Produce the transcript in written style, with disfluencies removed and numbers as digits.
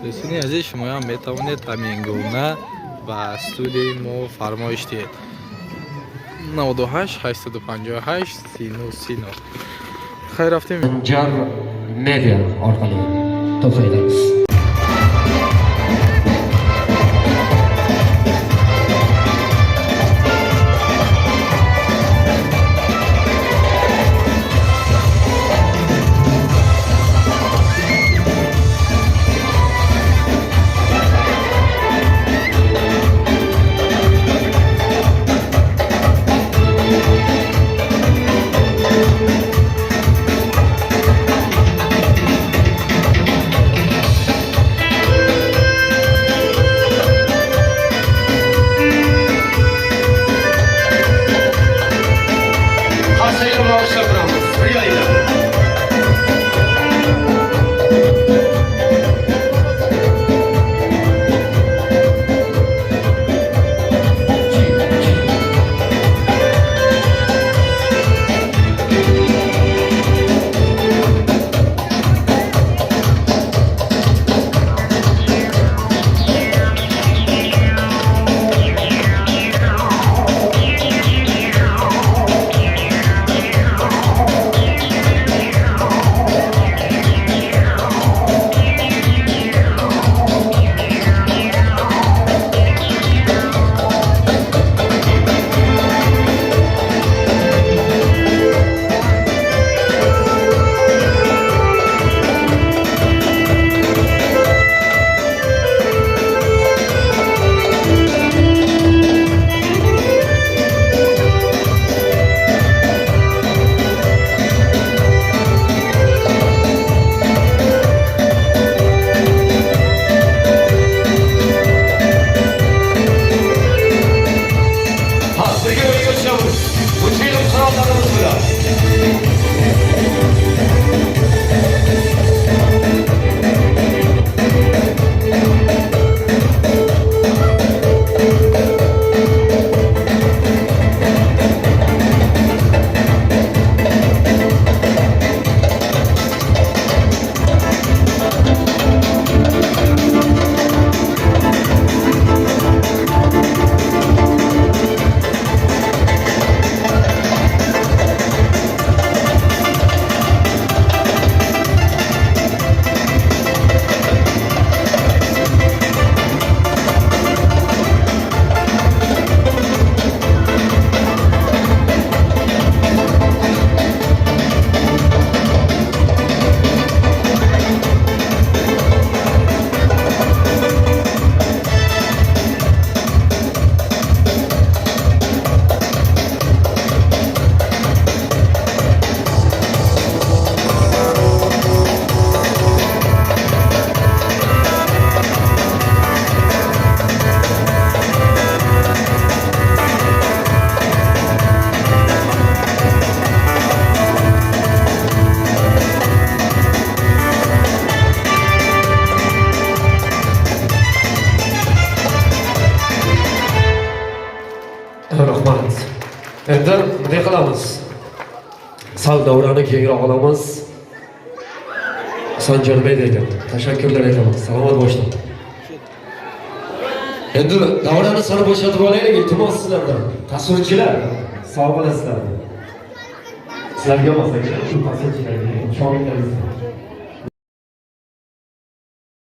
دوستان عزیز شما هم میتوانید همین گونه با استودیوی ما فرمایش دهید. 98 858 3939. خیر رفتیم. SANJAR media orqali to'xtaymiz. Rahmat. Endi bunday qilamiz. Sal davrani kengroq olamiz. SANJAR deydi. Tashakkurlar aytaman. Salomat boshlang. Endi davrani sal bo'shatib olaylik, iltimos sizlardan. Tasvirchilar, sog' bo'lasizlar. Sizlarga bo'lsa kerak, shu tasvirchilarga ishoninglar.